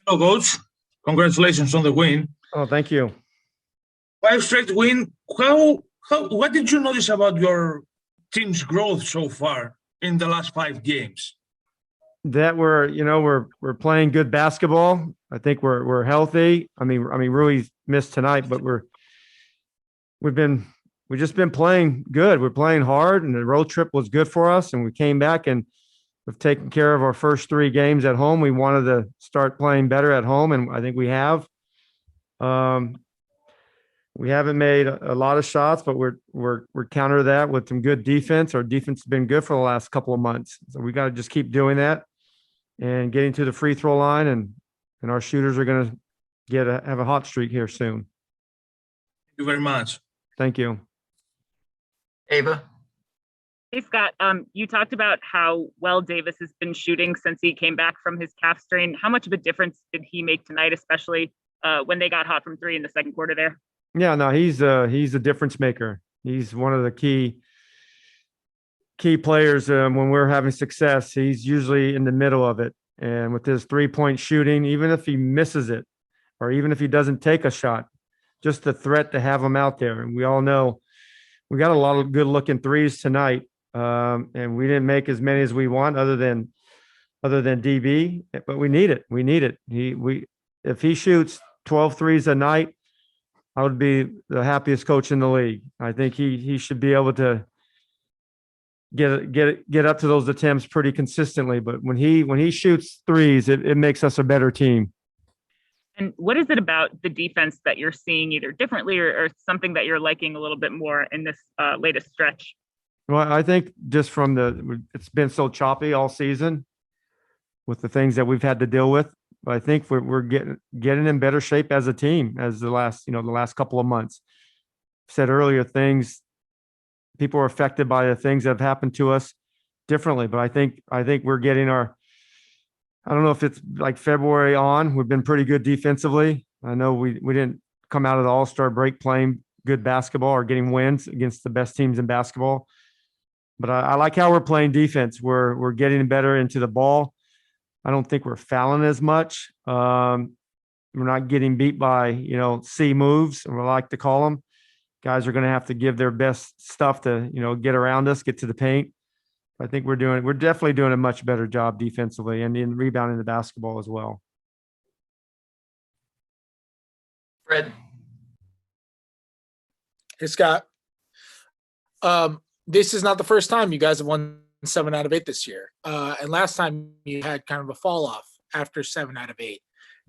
Hello, coach. Congratulations on the win. Oh, thank you. Five straight win. What did you notice about your team's growth so far in the last 5 games? That we're playing good basketball. I think we're healthy. I mean, Rui missed tonight, but we've just been playing good. We're playing hard, and the road trip was good for us. And we came back and we've taken care of our first 3 games at home. We wanted to start playing better at home, and I think we have. We haven't made a lot of shots, but we're counter that with some good defense. Our defense has been good for the last couple of months, so we got to just keep doing that and getting to the free throw line, and our shooters are going to have a hot streak here soon. Thank you very much. Thank you. Ava. Hey, Scott, you talked about how well Davis has been shooting since he came back from his calf strain. How much of a difference did he make tonight, especially when they got hot from 3 in the second quarter there? Yeah, no, he's a difference maker. He's one of the key players when we're having success. He's usually in the middle of it. And with his 3-point shooting, even if he misses it, or even if he doesn't take a shot, just the threat to have him out there. And we all know we got a lot of good looking threes tonight. And we didn't make as many as we want other than DB, but we need it. We need it. If he shoots 12 threes a night, I would be the happiest coach in the league. I think he should be able to get up to those attempts pretty consistently. But when he shoots threes, it makes us a better team. And what is it about the defense that you're seeing either differently or something that you're liking a little bit more in this latest stretch? Well, I think just it's been so choppy all season with the things that we've had to deal with. But I think we're getting in better shape as a team as the last couple of months. Said earlier, people are affected by the things that have happened to us differently. But I think we're getting I don't know if it's like February on, we've been pretty good defensively. I know we didn't come out of the All-Star break playing good basketball or getting wins against the best teams in basketball. But I like how we're playing defense. We're getting better into the ball. I don't think we're fouling as much. We're not getting beat by, C moves, or we like to call them. Guys are going to have to give their best stuff to, get around us, get to the paint. I think we're definitely doing a much better job defensively and in rebounding the basketball as well. Fred. Hey, Scott. This is not the first time you guys have won 7 out of 8 this year. And last time you had kind of a fall off after 7 out of 8.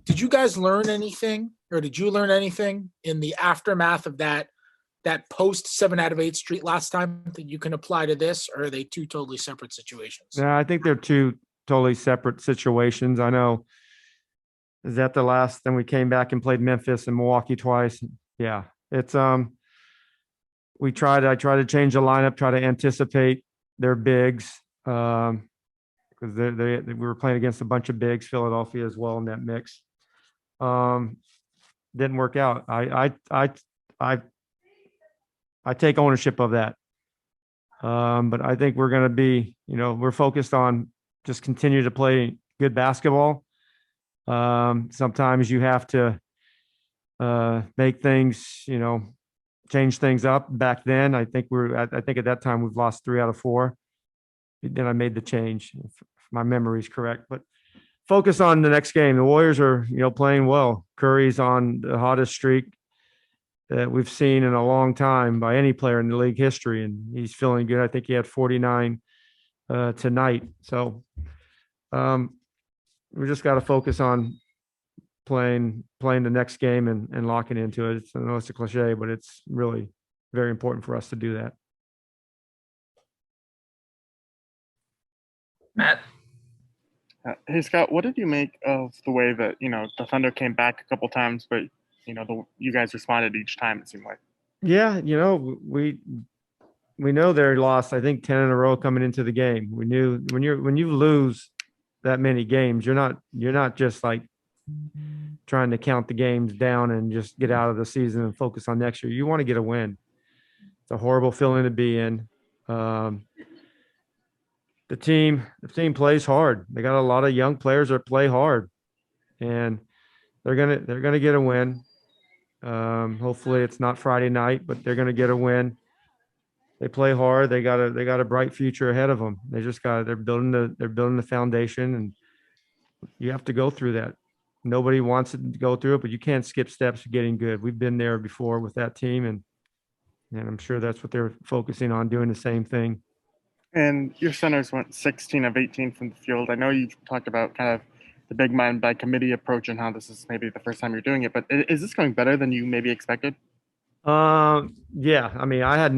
Did you guys learn anything, or did you learn anything in the aftermath of that post 7 out of 8 streak last time that you can apply to this, or are they 2 totally separate situations? Yeah, I think they're 2 totally separate situations. I know. Is that the last? Then we came back and played Memphis and Milwaukee twice. Yeah, it's I try to change the lineup, try to anticipate their bigs, because we were playing against a bunch of bigs, Philadelphia as well in that mix. Didn't work out. I take ownership of that. But I think we're going to be, we're focused on just continue to play good basketball. Sometimes you have to make things, change things up. Back then, I think at that time we've lost 3 out of 4. Then I made the change, if my memory is correct. But focus on the next game. The Warriors are, playing well. Curry's on the hottest streak that we've seen in a long time by any player in the league history, and he's feeling good. I think he had 49 tonight. So we just got to focus on playing the next game and locking into it. I know it's a cliche, but it's really very important for us to do that. Matt. Hey, Scott, what did you make of the way that, the Thunder came back a couple times, but, you guys responded each time, it seemed like? Yeah, we know they're lost, I think, 10 in a row coming into the game. We knew when you lose that many games, you're not just like trying to count the games down and just get out of the season and focus on next year. You want to get a win. It's a horrible feeling to be in. The team plays hard. They got a lot of young players that play hard, and they're gonna get a win. Hopefully it's not Friday night, but they're gonna get a win. They play hard. They got a bright future ahead of them. They're building the foundation, and you have to go through that. Nobody wants it to go through it, but you can't skip steps to getting good. We've been there before with that team, and I'm sure that's what they're focusing on, doing the same thing. And your centers went 16 of 18 from the field. I know you talked about kind of the big man by committee approach and how this is maybe the first time you're doing it, but is this going better than you maybe expected? Yeah. I mean, I had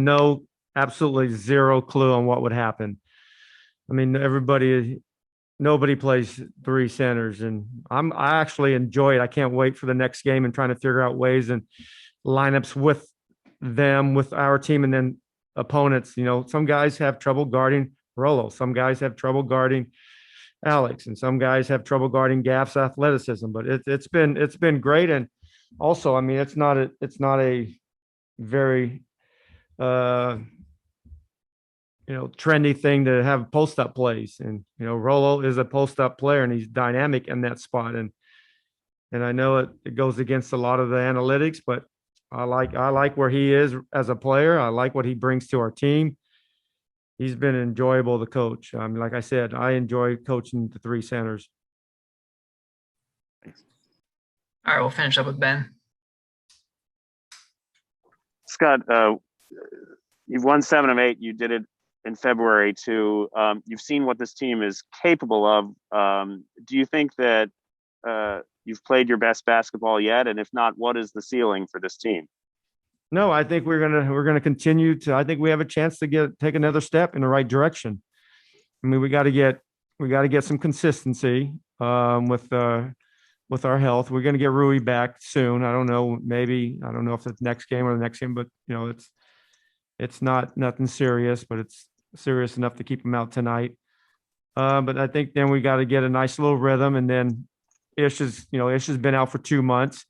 absolutely zero clue on what would happen. I mean, nobody plays three centers, and I actually enjoy it. I can't wait for the next game and trying to figure out ways and lineups with them, with our team, and then opponents. You know, some guys have trouble guarding Rolo. Some guys have trouble guarding Alex, and some guys have trouble guarding Gaff's athleticism. But it's been great. And also, I mean, it's not a very trendy thing to have post up plays. And Rolo is a post up player, and he's dynamic in that spot. And I know it goes against a lot of the analytics, but I like where he is as a player. I like what he brings to our team. He's been enjoyable to coach. I mean, like I said, I enjoy coaching the three centers. All right, we'll finish up with Ben. Scott, you've won 7 of 8. You did it in February too. You've seen what this team is capable of. Do you think that you've played your best basketball yet? And if not, what is the ceiling for this team? No, I think we're gonna continue to. I think we have a chance to take another step in the right direction. I mean, we got to get some consistency with our health. We're going to get Rui back soon. I don't know if it's next game or the next game, but it's nothing serious, but it's serious enough to keep him out tonight. But I think then we got to get a nice little rhythm, and then Ish has been out for 2 months.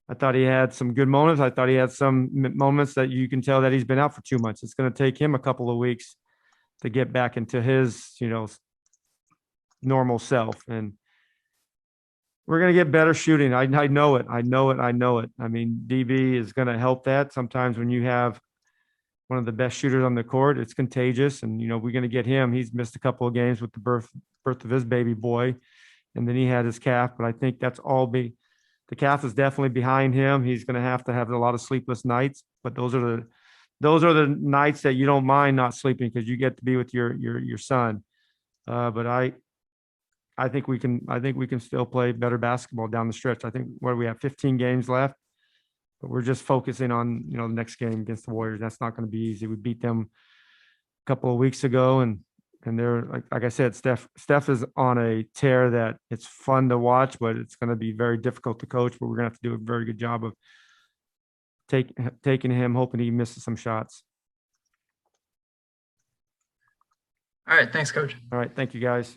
I thought he had some good moments. I thought he had some moments that you can tell that he's been out for 2 months. It's going to take him a couple of weeks to get back into his, normal self. And we're going to get better shooting. I know it. I mean, DB is going to help that. Sometimes when you have one of the best shooters on the court, it's contagious. And, we're going to get him. He's missed a couple of games with the birth of his baby boy. And then he had his calf, but I think that's the calf is definitely behind him. He's going to have a lot of sleepless nights, but those are the nights that you don't mind not sleeping because you get to be with your son. But I think we can still play better basketball down the stretch. I think we have 15 games left, but we're just focusing on, the next game against the Warriors. That's not going to be easy. We beat them a couple of weeks ago, and they're like I said, Steph is on a tear that it's fun to watch, but it's going to be very difficult to coach. But we're going to have to do a very good job of taking him, hoping he misses some shots. All right, thanks, Coach. All right, thank you guys.